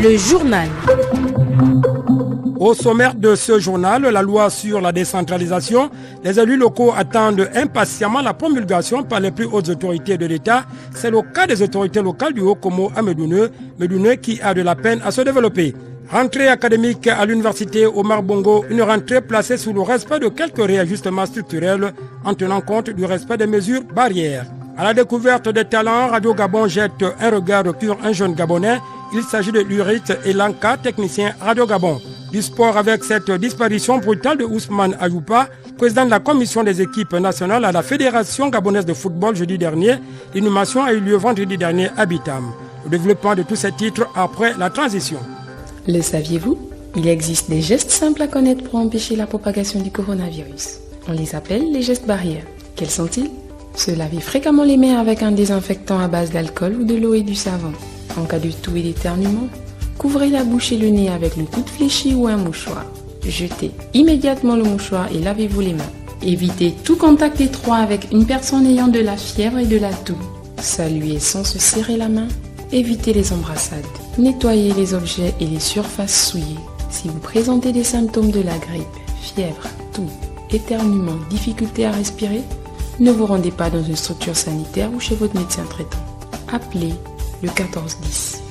Le journal. Au sommaire de ce journal, la loi sur la décentralisation, les élus locaux attendent impatiemment la promulgation par les plus hautes autorités de l'État. C'est le cas des autorités locales du Haut-Komo à Medoune qui a de la peine à se développer. Rentrée académique à l'université Omar Bongo, une rentrée placée sous le respect de quelques réajustements structurels en tenant compte du respect des mesures barrières. À la découverte des talents, Radio Gabon jette un regard sur un jeune Gabonais. Il s'agit de Lurit Elanka, technicien Radio Gabon. Du sport avec cette disparition brutale de Ousmane Ayoupa, président de la commission des équipes nationales à la Fédération gabonaise de football jeudi dernier. L'inhumation a eu lieu vendredi dernier à Bitam. Le développement de tous ces titres après la transition. Le saviez-vous? Il existe des gestes simples à connaître pour empêcher la propagation du coronavirus. On les appelle les gestes barrières. Quels sont-ils? Se laver fréquemment les mains avec un désinfectant à base d'alcool ou de l'eau et du savon. En cas de toux et d'éternuement, couvrez la bouche et le nez avec le coude fléchi ou un mouchoir. Jetez immédiatement le mouchoir et lavez-vous les mains. Évitez tout contact étroit avec une personne ayant de la fièvre et de la toux. Saluez sans se serrer la main. Évitez les embrassades. Nettoyez les objets et les surfaces souillées. Si vous présentez des symptômes de la grippe, fièvre, toux, éternuement, difficulté à respirer, ne vous rendez pas dans une structure sanitaire ou chez votre médecin traitant. Appelez le 1410.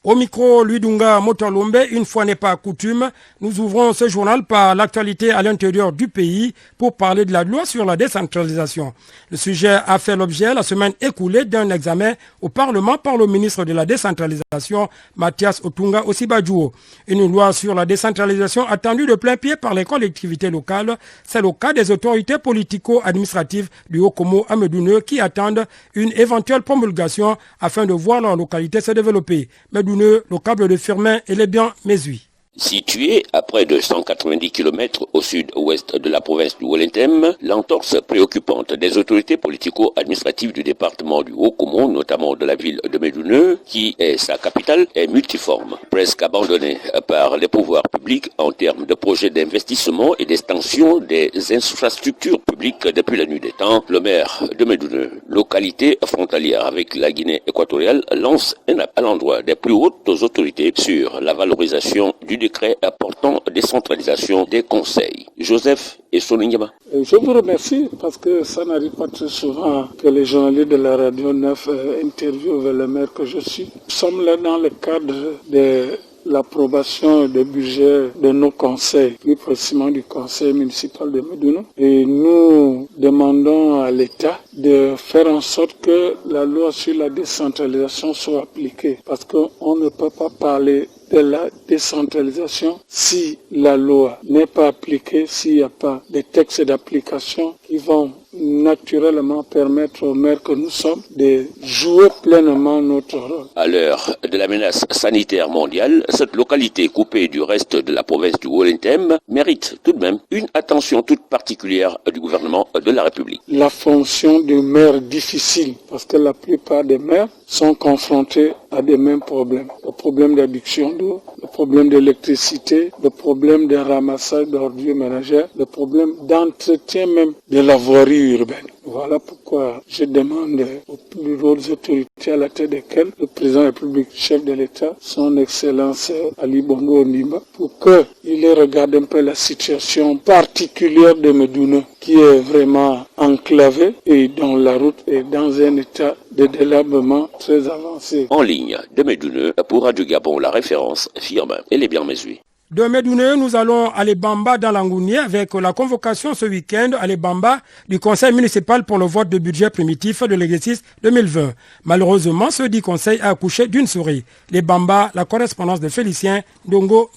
Au micro, Luidunga Motolombe, une fois n'est pas coutume, nous ouvrons ce journal par l'actualité à l'intérieur du pays pour parler de la loi sur la décentralisation. Le sujet a fait l'objet la semaine écoulée d'un examen au Parlement par le ministre de la décentralisation, Mathias Otunga Osibadjouo. Une loi sur la décentralisation attendue de plein pied par les collectivités locales. C'est le cas des autorités politico-administratives du Haut-Komo à Medoune qui attendent une éventuelle promulgation afin de voir leur localité se développer. Medoune, le câble de Firmin et les biens Mézui. Situé à près de 190 km au sud-ouest de la province du Wellington, l'entorse préoccupante des autorités politico-administratives du département du Haut-Komo, notamment de la ville de Medoune, qui est sa capitale, est multiforme. Presque abandonnée par les pouvoirs publics en termes de projets d'investissement et d'extension des infrastructures publiques depuis la nuit des temps, le maire de Medoune, localité frontalière avec la Guinée équatoriale, lance un appel à l'endroit des plus hautes autorités sur la valorisation du décret apportant décentralisation des conseils. Joseph et Soningaba. Je vous remercie parce que ça n'arrive pas très souvent que les journalistes de la Radio 9 interviewent le maire que je suis. Nous sommes là dans le cadre de l'approbation des budgets de nos conseils, plus précisément du conseil municipal de Medoune. Et nous demandons à l'État de faire en sorte que la loi sur la décentralisation soit appliquée. Parce qu'on ne peut pas parler de la décentralisation si la loi n'est pas appliquée, s'il n'y a pas de textes d'application qui vont naturellement permettre aux maires que nous sommes de jouer pleinement notre rôle. À l'heure de la menace sanitaire mondiale, cette localité coupée du reste de la province du Wellington mérite tout de même une attention toute particulière du gouvernement de la République. La fonction du maire est difficile parce que la plupart des maires sont confrontés à des mêmes problèmes. Le problème d'adduction d'eau, le problème d'électricité, le problème de ramassage d'ordures ménagères, le problème d'entretien même de la voirie urbaine. Voilà pourquoi je demande aux plus hautes autorités à la tête desquelles le président de la République, chef de l'État, son Excellence Ali Bongo Ondimba, pour qu'il regarde un peu la situation particulière de Medoune, qui est vraiment enclavée et dont la route est dans un état de délabrement très avancé. En ligne de Medoune, pour Radio Gabon, la référence Firmin et les biens Mézui. De Medoune, nous allons à Lebamba dans l'Angounier avec la convocation ce week-end à Lebamba du conseil municipal pour le vote de budget primitif de l'exercice 2020. Malheureusement, ce dit conseil a accouché d'une souris. Lebamba, la correspondance de Félicien Ndongo.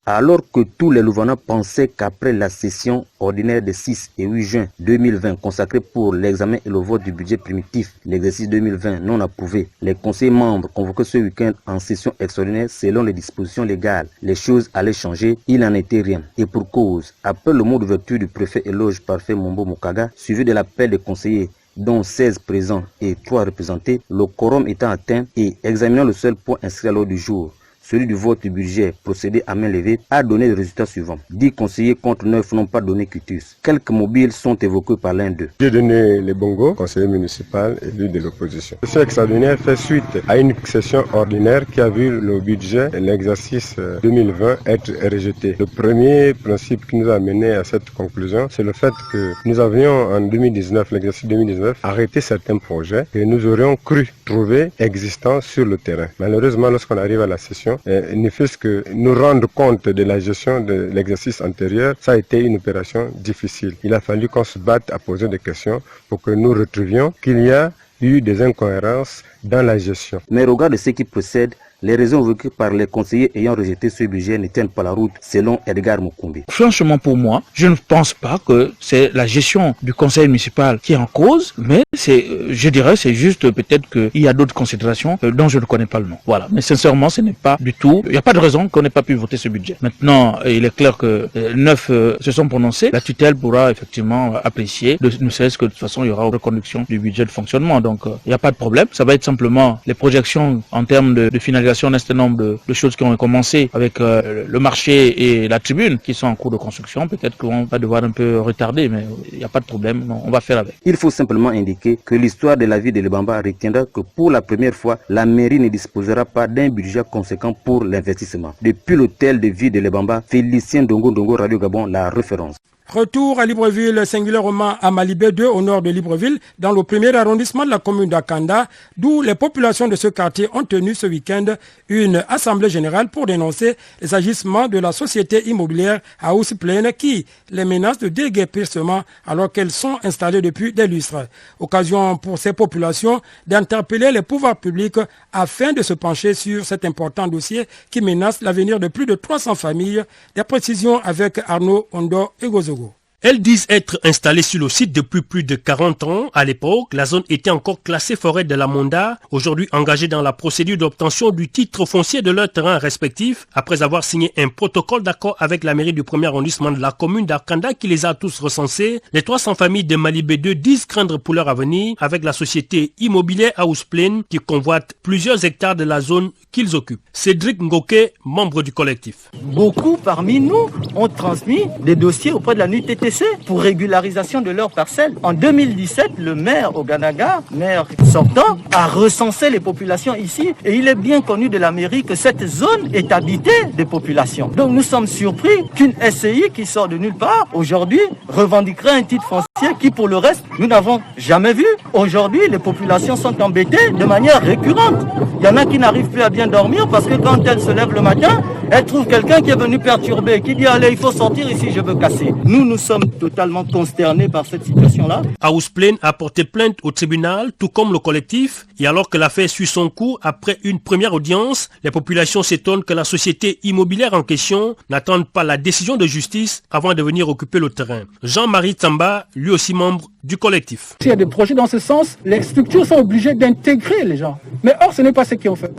Alors que tous les Louvainois pensaient qu'après la session ordinaire de 6 et 8 juin 2020 consacrée pour l'examen et le vote du budget primitif, l'exercice 2020 non approuvé, les conseillers membres convoqués ce week-end en session extraordinaire selon les dispositions légales, les choses allaient changer, il n'en était rien. Et pour cause, après le mot d'ouverture du préfet éloge Parfait Mombo Mukaga, suivi de l'appel des conseillers dont 16 présents et 3 représentés, le quorum étant atteint et examinant le seul point inscrit à l'ordre du jour, celui du vote du budget procédé à main levée a donné le résultat suivant. 10 conseillers contre 9 n'ont pas donné quitus. Quelques mobiles sont évoqués par l'un d'eux. J'ai donné les bongos, conseiller municipal et lui de l'opposition. Ce extraordinaire fait suite à une session ordinaire qui a vu le budget et l'exercice 2020 être rejeté. Le premier principe qui nous a mené à cette conclusion, c'est le fait que nous avions en 2019, l'exercice 2019, arrêté certains projets que nous aurions cru trouver existants sur le terrain. Malheureusement, lorsqu'on arrive à la session, ne fût-ce que nous rendre compte de la gestion de l'exercice antérieur, ça a été une opération difficile. Il a fallu qu'on se batte à poser des questions pour que nous retrouvions qu'il y a eu des incohérences dans la gestion. Mais au regard de ce qui précède, les raisons évoquées par les conseillers ayant rejeté ce budget ne tiennent pas la route, selon Edgar Mukumbi. Franchement, pour moi, je ne pense pas que c'est la gestion du conseil municipal qui est en cause, mais je dirais, c'est juste peut-être qu'il y a d'autres considérations dont je ne connais pas le nom. Voilà. Mais sincèrement, ce n'est pas du tout. Il n'y a pas de raison qu'on n'ait pas pu voter ce budget. Maintenant, il est clair que 9 se sont prononcés. La tutelle pourra effectivement apprécier, ne serait-ce que de toute façon, il y aura une reconduction du budget de fonctionnement. Donc, il n'y a pas de problème. Ça va être simplement les projections en termes de finalisation d'un certain nombre de choses qui ont commencé avec le marché et la tribune qui sont en cours de construction. Peut-être qu'on va devoir un peu retarder, mais il n'y a pas de problème. Non, on va faire avec. Il faut simplement indiquer que l'histoire de la ville de Lebamba retiendra que pour la première fois, la mairie ne disposera pas d'un budget conséquent pour l'investissement. Depuis l'hôtel de ville de Lebamba, Félicien Dongo Radio Gabon, la référence. Retour à Libreville, singulièrement à Malibé 2 au nord de Libreville, dans le premier arrondissement de la commune d'Akanda, d'où les populations de ce quartier ont tenu ce week-end une assemblée générale pour dénoncer les agissements de la société immobilière House Plain qui les menace de déguerpissement alors qu'elles sont installées depuis des lustres. Occasion pour ces populations d'interpeller les pouvoirs publics afin de se pencher sur cet important dossier qui menace l'avenir de plus de 300 familles. Des précisions avec Arnaud Ondo et Gozo. Elles disent être installées sur le site depuis plus de 40 ans. À l'époque, la zone était encore classée forêt de la Monda, aujourd'hui engagée dans la procédure d'obtention du titre foncier de leurs terrains respectifs, après avoir signé un protocole d'accord avec la mairie du premier arrondissement de la commune d'Akanda qui les a tous recensés. Les 300 familles de Malibé 2 disent craindre pour leur avenir avec la société immobilière House Plain qui convoite plusieurs hectares de la zone qu'ils occupent. Cédric Ngoké, membre du collectif. Beaucoup parmi nous ont transmis des dossiers auprès de la NUTTC pour régularisation de leurs parcelles. En 2017, le maire Oganaga, maire sortant, a recensé les populations ici et il est bien connu de la mairie que cette zone est habitée des populations. Donc nous sommes surpris qu'une SCI qui sort de nulle part, aujourd'hui, revendiquerait un titre foncier qui pour le reste, nous n'avons jamais vu. Aujourd'hui, les populations sont embêtées de manière récurrente. Il y en a qui n'arrivent plus à bien dormir parce que quand elles se lèvent le matin, elles trouvent quelqu'un qui est venu perturber, qui dit allez, il faut sortir ici, je veux casser. Nous sommes totalement consternés par cette situation-là. House Plain a porté plainte au tribunal, tout comme le collectif, et alors que l'affaire suit son cours après une première audience, les populations s'étonnent que la société immobilière en question n'attende pas la décision de justice avant de venir occuper le terrain. Jean-Marie Tsamba, lui aussi membre du collectif. S'il y a des projets dans ce sens, les structures sont obligées d'intégrer les gens. Mais or, ce n'est pas ce qu'ils ont fait.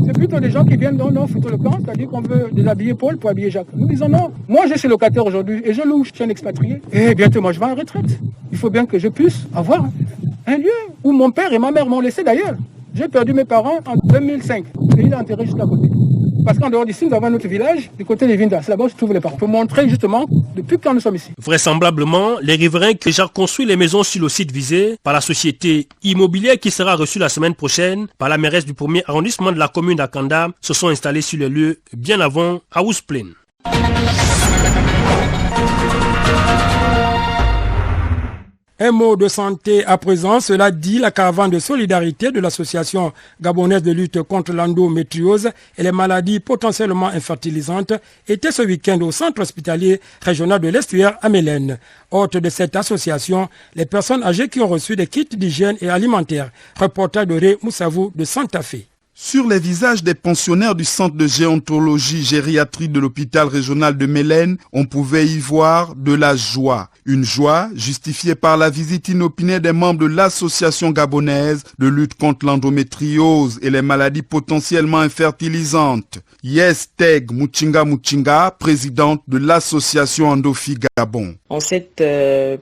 C'est plutôt des gens qui viennent dans foutre le camp, c'est-à-dire qu'on veut déshabiller Paul pour habiller Jacques. Nous disons non. Moi, je suis locataire aujourd'hui et je loue, je suis un expatrié. Et bientôt, moi, je vais en retraite. Il faut bien que je puisse avoir un lieu où mon père et ma mère m'ont laissé d'ailleurs. J'ai perdu mes parents en 2005 et il est enterré juste à côté. Parce qu'en dehors d'ici, nous avons un autre village, du côté des Vindas. C'est là-bas où se trouvent les parents. Pour montrer justement depuis quand nous sommes ici. Vraisemblablement, les riverains qui ont déjà construit les maisons sur le site visé par la société immobilière qui sera reçue la semaine prochaine par la mairesse du premier arrondissement de la commune d'Akanda se sont installés sur les lieux bien avant House Plain. Un mot de santé à présent, cela dit, la caravane de solidarité de l'association gabonaise de lutte contre l'endométriose et les maladies potentiellement infertilisantes était ce week-end au centre hospitalier régional de l'Estuaire à Mélène. Hôte de cette association, les personnes âgées qui ont reçu des kits d'hygiène et alimentaire. Reportage de Ré Moussavou de Santa Fe. Sur les visages des pensionnaires du centre de géontologie gériatrie de l'hôpital régional de Mélène, on pouvait y voir de la joie. Une joie justifiée par la visite inopinée des membres de l'association gabonaise de lutte contre l'endométriose et les maladies potentiellement infertilisantes. Yes Teg Muchinga, présidente de l'association Endofi Gabon. En cette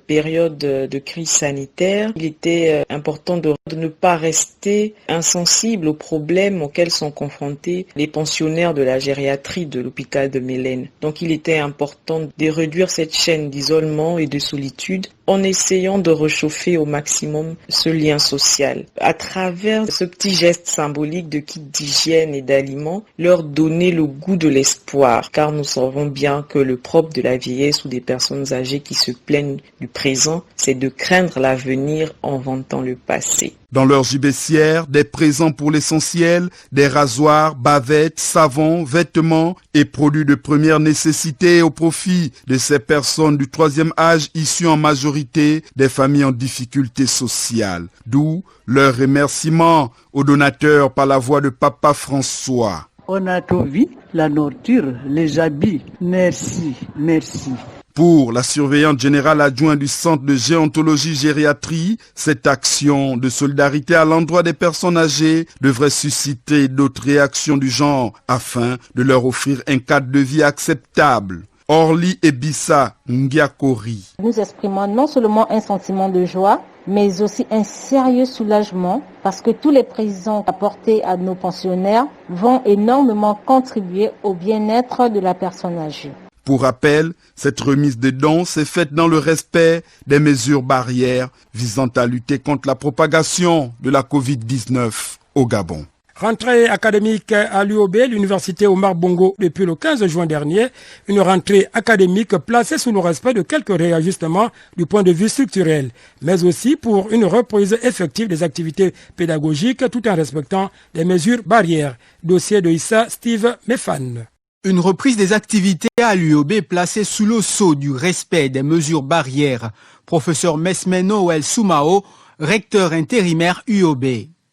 période de crise sanitaire, il était important de ne pas rester insensible aux problèmes problèmes auxquels sont confrontés les pensionnaires de la gériatrie de l'hôpital de Mélène. Donc il était important de réduire cette chaîne d'isolement et de solitude en essayant de réchauffer au maximum ce lien social. À travers ce petit geste symbolique de kit d'hygiène et d'aliments, leur donner le goût de l'espoir, car nous savons bien que le propre de la vieillesse ou des personnes âgées qui se plaignent du présent, c'est de craindre l'avenir en vantant le passé. Dans leur gibecière, des présents pour l'essentiel, des rasoirs, bavettes, savons, vêtements et produits de première nécessité au profit de ces personnes du troisième âge issues en majorité des familles en difficulté sociale. D'où leur remerciement aux donateurs par la voix de Papa François. On a tout vu, la nourriture, les habits. Merci, merci. Pour la surveillante générale adjointe du Centre de géontologie gériatrie, cette action de solidarité à l'endroit des personnes âgées devrait susciter d'autres réactions du genre afin de leur offrir un cadre de vie acceptable. Orly Ebissa Ngiakori. Nous exprimons non seulement un sentiment de joie, mais aussi un sérieux soulagement parce que tous les présents apportés à nos pensionnaires vont énormément contribuer au bien-être de la personne âgée. Pour rappel, cette remise de dons s'est faite dans le respect des mesures barrières visant à lutter contre la propagation de la Covid-19 au Gabon. Rentrée académique à l'UOB, l'université Omar Bongo, depuis le 15 juin dernier. Une rentrée académique placée sous le respect de quelques réajustements du point de vue structurel, mais aussi pour une reprise effective des activités pédagogiques tout en respectant les mesures barrières. Dossier de Issa Steve Mefan. Une reprise des activités à l'UOB placée sous le sceau du respect des mesures barrières. Professeur Mesmeno El Soumao, recteur intérimaire UOB.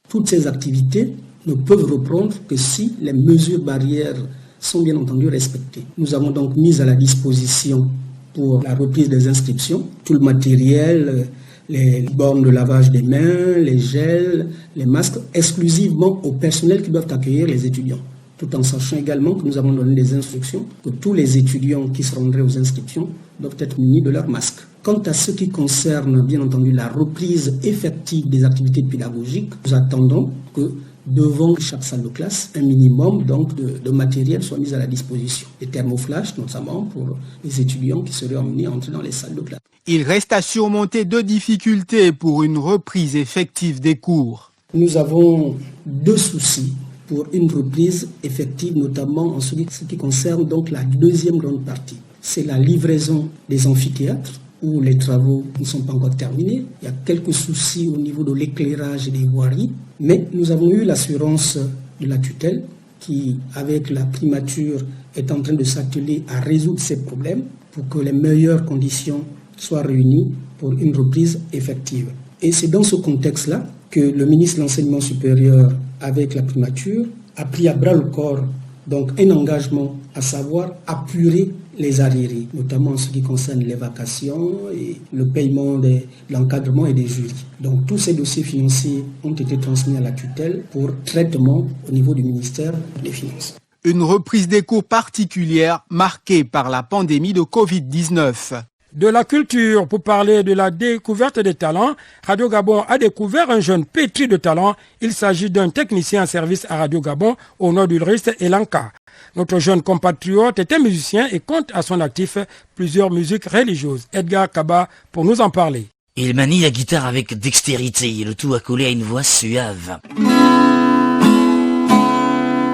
Toutes ces activités ne peuvent reprendre que si les mesures barrières sont bien entendu respectées. Nous avons donc mis à la disposition pour la reprise des inscriptions tout le matériel, les bornes de lavage des mains, les gels, les masques, exclusivement au personnel qui doivent accueillir les étudiants. Tout en sachant également que nous avons donné des instructions que tous les étudiants qui se rendraient aux inscriptions doivent être munis de leur masque. Quant à ce qui concerne, bien entendu, la reprise effective des activités pédagogiques, nous attendons que devant chaque salle de classe, un minimum donc de matériel soit mis à la disposition. Des thermoflash, notamment pour les étudiants qui seraient emmenés à entrer dans les salles de classe. Il reste à surmonter deux difficultés pour une reprise effective des cours. Nous avons deux soucis pour une reprise effective, notamment en ce qui concerne donc la deuxième grande partie. C'est la livraison des amphithéâtres, où les travaux ne sont pas encore terminés. Il y a quelques soucis au niveau de l'éclairage et des voiries, mais nous avons eu l'assurance de la tutelle qui, avec la primature, est en train de s'atteler à résoudre ces problèmes pour que les meilleures conditions soient réunies pour une reprise effective. Et c'est dans ce contexte-là que le ministre de l'Enseignement supérieur, avec la primature, a pris à bras le corps donc un engagement, à savoir apurer les arriérés, notamment en ce qui concerne les vacations et le paiement de l'encadrement et des jurys. Donc tous ces dossiers financiers ont été transmis à la tutelle pour traitement au niveau du ministère des Finances. Une reprise des cours particulière marquée par la pandémie de Covid-19. De la culture, pour parler de la découverte des talents, Radio Gabon a découvert un jeune pétri de talent. Il s'agit d'un technicien en service à Radio Gabon au nord d'Ulrist et Lanka. Notre jeune compatriote était musicien et compte à son actif plusieurs musiques religieuses. Edgar Kaba pour nous en parler. Il manie la guitare avec dextérité et le tout accolé à une voix suave.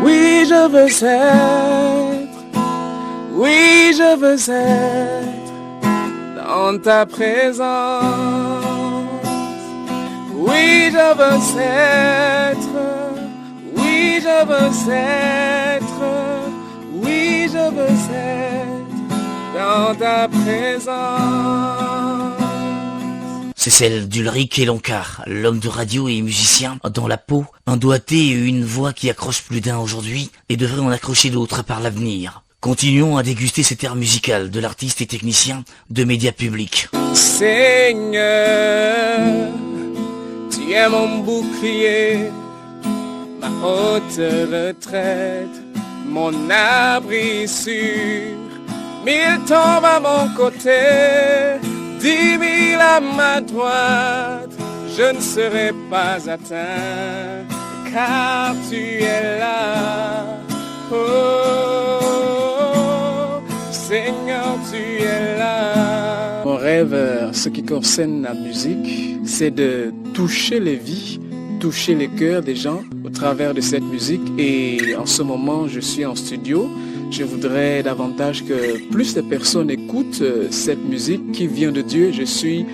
Oui, je veux être, oui, je veux être dans ta présence. Oui, je veux être, oui, je veux être, oui, je veux être dans ta présence. C'est celle d'Ulrich Elonkar, l'homme de radio et musicien, dont la peau, un doigté et une voix qui accroche plus d'un aujourd'hui et devrait en accrocher d'autres par l'avenir. Continuons à déguster cet air musical de l'artiste et technicien de médias publics. Seigneur, tu es mon bouclier, ma haute retraite, mon abri sûr. 1000 tombent à mon côté, 10 000 à ma droite, je ne serai pas atteint, car tu es là. Oh, Seigneur, tu es là. Mon rêve, ce qui concerne la musique, c'est de toucher les vies, toucher les cœurs des gens au travers de cette musique. Et en ce moment, je suis en studio. Je voudrais davantage que plus de personnes écoutent cette musique qui vient de Dieu. Je suis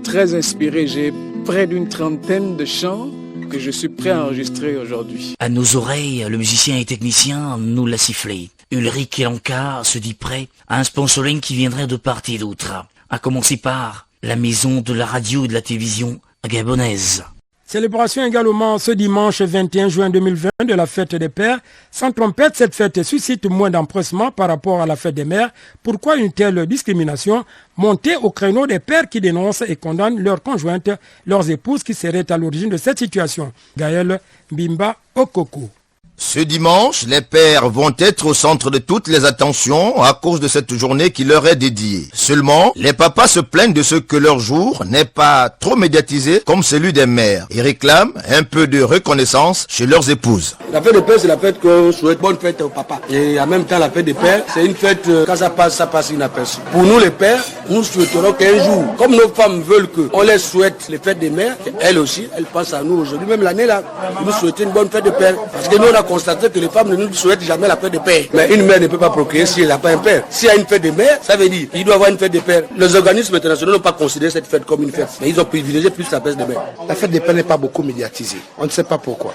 très inspiré. J'ai près d'une trentaine de chants que je suis prêt à enregistrer aujourd'hui. À nos oreilles, le musicien et technicien nous l'a sifflé. Ulrich Elanka se dit prêt à un sponsoring qui viendrait de part et d'autre. À commencer par la maison de la radio et de la télévision gabonaise. Célébration également ce dimanche 21 juin 2020 de la fête des pères. Sans trompette, cette fête suscite moins d'empressement par rapport à la fête des mères. Pourquoi une telle discrimination? Montée au créneau des pères qui dénoncent et condamnent leurs conjointes, leurs épouses qui seraient à l'origine de cette situation. Gaël Bimba Okoko. Ce dimanche, les pères vont être au centre de toutes les attentions à cause de cette journée qui leur est dédiée. Seulement, les papas se plaignent de ce que leur jour n'est pas trop médiatisé comme celui des mères et réclament un peu de reconnaissance chez leurs épouses. La fête des pères, c'est la fête qu'on souhaite bonne fête au papa. Et en même temps, la fête des pères, c'est une fête, quand ça passe inaperçu. Pour nous les pères, nous souhaiterons qu'un jour, comme nos femmes veulent qu'on les souhaite les fêtes des mères, elles aussi, elles pensent à nous aujourd'hui, même l'année là, nous souhaiter une bonne fête de père. Parce que nous, on a constaté que les femmes ne nous souhaitent jamais la fête de père. Mais une mère ne peut pas procréer si elle n'a pas un père. S'il y a une fête de mère, ça veut dire qu'il doit avoir une fête de père. Les organismes internationaux n'ont pas considéré cette fête comme une fête, mais ils ont privilégié plus la fête de mère. La fête des pères n'est pas beaucoup médiatisée. On ne sait pas pourquoi.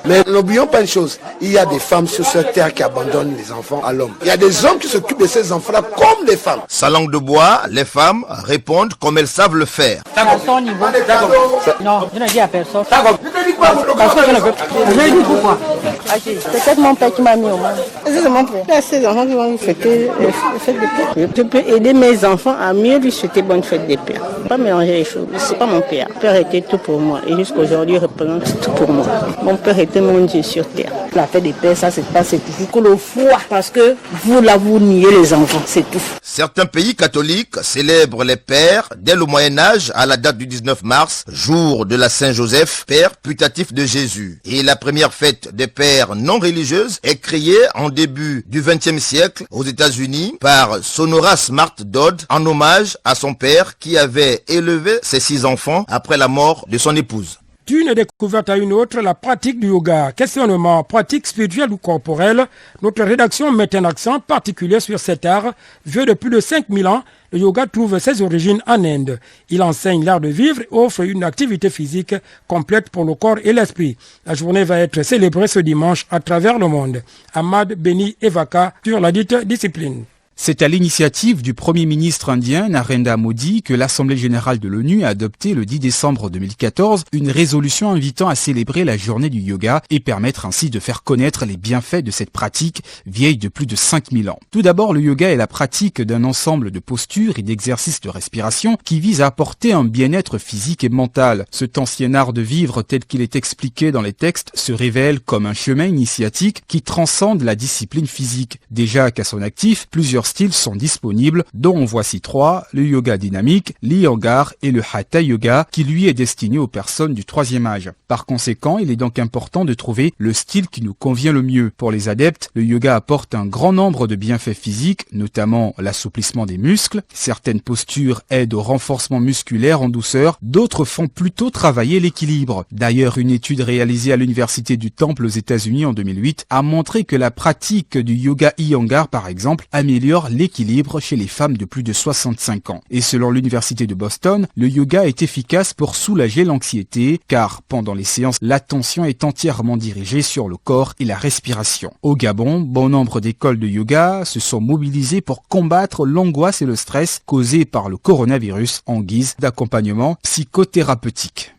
Mais n'oublions pas une chose, il y a des femmes sur cette terre qui abandonnent les enfants à l'homme. Il y a des hommes qui s'occupent de ces enfants-là comme des femmes. Sa langue de bois, les femmes répondent comme elles savent le faire. À son niveau. Non, je ne dis à personne. Parce que je ne veux pas. Je dis pourquoi. C'est peut-être mon père qui m'a mis au monde. C'est mon père. Il y a ces enfants qui vont lui souhaiter fête des pères. Je peux aider mes enfants à mieux lui souhaiter bonne fête des pères. Pas mélanger les choses. C'est pas mon père. Mon père était tout pour moi. Et jusqu'à aujourd'hui, il représente tout pour moi. Mon père était mon Dieu sur terre. La fête des pères, ça c'est pas toujours que le foi. Parce que vous là, vous niez les enfants. C'est tout. Certains pays catholiques célèbrent les pères dès le Moyen-Âge à la date du 19 mars, jour de la Saint-Joseph, père putatif de Jésus. Et la première fête des pères non religieuses est créée en début du XXe siècle aux États-Unis par Sonora Smart Dodd en hommage à son père qui avait élevé ses 6 enfants après la mort de son épouse. D'une découverte à une autre, la pratique du yoga. Questionnement, pratique spirituelle ou corporelle. Notre rédaction met un accent particulier sur cet art. Vieux de plus de 5000 ans, le yoga trouve ses origines en Inde. Il enseigne l'art de vivre et offre une activité physique complète pour le corps et l'esprit. La journée va être célébrée ce dimanche à travers le monde. Ahmad Beni Evaka sur la dite discipline. C'est à l'initiative du Premier ministre indien Narendra Modi que l'Assemblée générale de l'ONU a adopté le 10 décembre 2014 une résolution invitant à célébrer la journée du yoga et permettre ainsi de faire connaître les bienfaits de cette pratique vieille de plus de 5000 ans. Tout d'abord, le yoga est la pratique d'un ensemble de postures et d'exercices de respiration qui vise à apporter un bien-être physique et mental. Cet ancien art de vivre tel qu'il est expliqué dans les textes se révèle comme un chemin initiatique qui transcende la discipline physique. Déjà qu'à son actif, plusieurs styles sont disponibles, dont en voici 3, le yoga dynamique, l'iyengar et le hatha yoga, qui lui est destiné aux personnes du 3e âge. Par conséquent, il est donc important de trouver le style qui nous convient le mieux. Pour les adeptes, le yoga apporte un grand nombre de bienfaits physiques, notamment l'assouplissement des muscles. Certaines postures aident au renforcement musculaire en douceur, d'autres font plutôt travailler l'équilibre. D'ailleurs, une étude réalisée à l'université du Temple aux États-Unis en 2008 a montré que la pratique du yoga iyengar, par exemple, améliore l'équilibre chez les femmes de plus de 65 ans. Et selon l'université de Boston, le yoga est efficace pour soulager l'anxiété, car pendant les séances, l'attention est entièrement dirigée sur le corps et la respiration. Au Gabon, bon nombre d'écoles de yoga se sont mobilisées pour combattre l'angoisse et le stress causés par le coronavirus en guise d'accompagnement psychothérapeutique.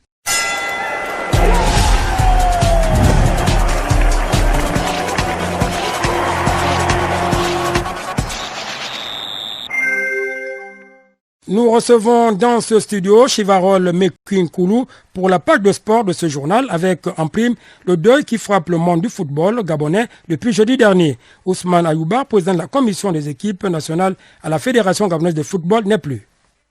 Nous recevons dans ce studio Chivarol Mekwinkoulou pour la page de sport de ce journal avec en prime le deuil qui frappe le monde du football gabonais depuis jeudi dernier. Ousmane Ayouba, président de la commission des équipes nationales à la Fédération gabonaise de football, n'est plus.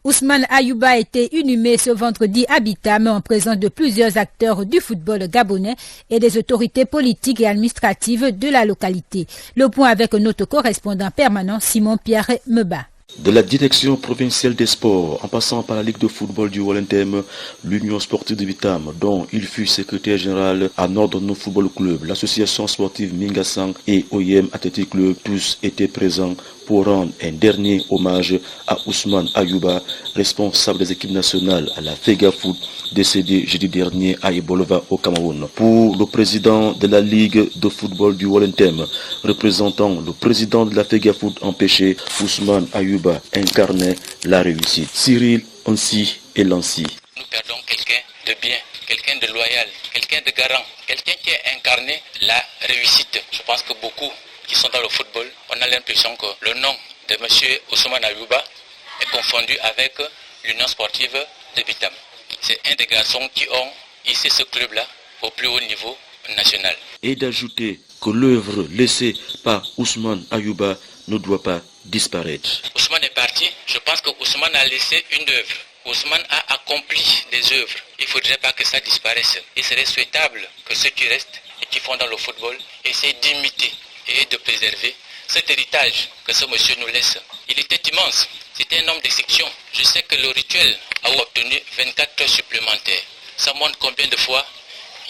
Ousmane Ayouba a été inhumé ce vendredi à Bitam en présence de plusieurs acteurs du football gabonais et des autorités politiques et administratives de la localité. Le point avec notre correspondant permanent Simon-Pierre Meba. De la direction provinciale des sports, en passant par la Ligue de football du Walentem, l'Union sportive de Bitam, dont il fut secrétaire général à Nord-No Football Club, l'association sportive Mingasang et OIM Athletic Club, tous étaient présents pour rendre un dernier hommage à Ousmane Ayouba, responsable des équipes nationales à la Fega Foot, décédé jeudi dernier à Ibolova au Cameroun. Pour le président de la Ligue de football du Walentem, représentant le président de la Fega Foot empêché, Ousmane Ayouba incarnait la réussite. Cyril Onsi et Lancy. Nous perdons quelqu'un de bien, quelqu'un de loyal, quelqu'un de garant, quelqu'un qui a incarné la réussite. Je pense que beaucoup qui sont dans le football, on a l'impression que le nom de M. Ousmane Ayouba est confondu avec l'Union sportive de Bitam. C'est un des garçons qui ont hissé ce club-là au plus haut niveau national. Et d'ajouter que l'œuvre laissée par Ousmane Ayouba ne doit pas disparaître. Ousmane est parti, je pense que Ousmane a laissé une œuvre. Ousmane a accompli des œuvres. Il ne faudrait pas que ça disparaisse. Il serait souhaitable que ceux qui restent et qui font dans le football essaient d'imiter et de préserver cet héritage que ce monsieur nous laisse. Il était immense, c'était un homme d'exception. Je sais que le rituel a obtenu 24 heures supplémentaires. Ça montre combien de fois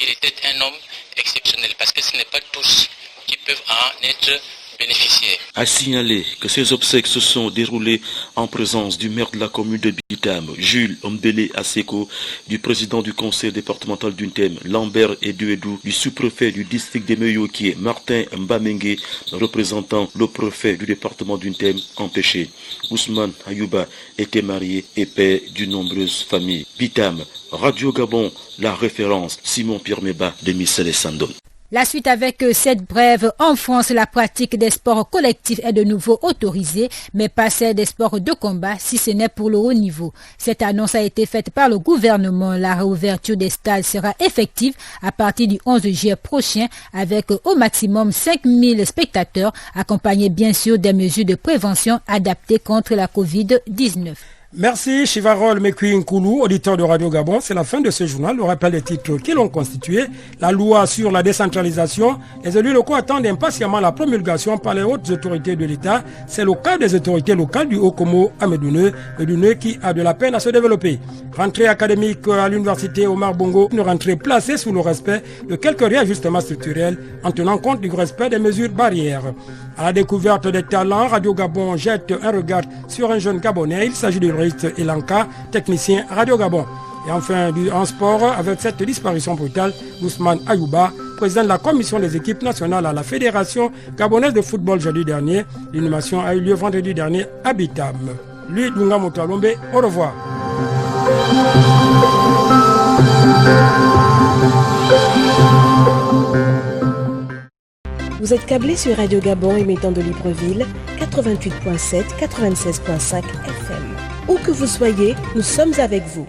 il était un homme exceptionnel, parce que ce n'est pas tous qui peuvent en être bénéficiaires. A signaler que ces obsèques se sont déroulées en présence du maire de la commune de Bitam, Jules Ombele Aseko, du président du conseil départemental d'Untem, Lambert Edouedou, du sous-préfet du district des Meyokié, Martin Mbamengue, représentant le préfet du département d'Untem empêché. Ousmane Ayouba était marié et père d'une nombreuse famille. Bitam, Radio Gabon, la référence Simon-Pierre Meba de Michel Sandon. La suite avec cette brève, en France, la pratique des sports collectifs est de nouveau autorisée, mais pas celle des sports de combat, si ce n'est pour le haut niveau. Cette annonce a été faite par le gouvernement. La réouverture des stades sera effective à partir du 11 juillet prochain, avec au maximum 5000 spectateurs, accompagnés bien sûr des mesures de prévention adaptées contre la Covid-19. Merci Chivarol Mekui-Nkoulou, auditeur de Radio Gabon. C'est la fin de ce journal. Le rappel des titres qui l'ont constitué. La loi sur la décentralisation. Les élus locaux attendent impatiemment la promulgation par les hautes autorités de l'État. C'est le cas des autorités locales du Haut-Komo à Medoune qui a de la peine à se développer. Rentrée académique à l'université Omar Bongo, une rentrée placée sous le respect de quelques réajustements structurels en tenant compte du respect des mesures barrières. À la découverte des talents, Radio Gabon jette un regard sur un jeune Gabonais. Il s'agit de Loïc Elanka, technicien Radio Gabon. Et enfin, en sport, avec cette disparition brutale d'Ousmane Ayouba, président de la commission des équipes nationales à la Fédération gabonaise de football jeudi dernier. L'inhumation a eu lieu vendredi dernier à Bitam. Lui, Dunga Motalombe, au revoir. Vous êtes câblé sur Radio Gabon émettant de Libreville, 88.7, 96.5 FM. Où que vous soyez, nous sommes avec vous.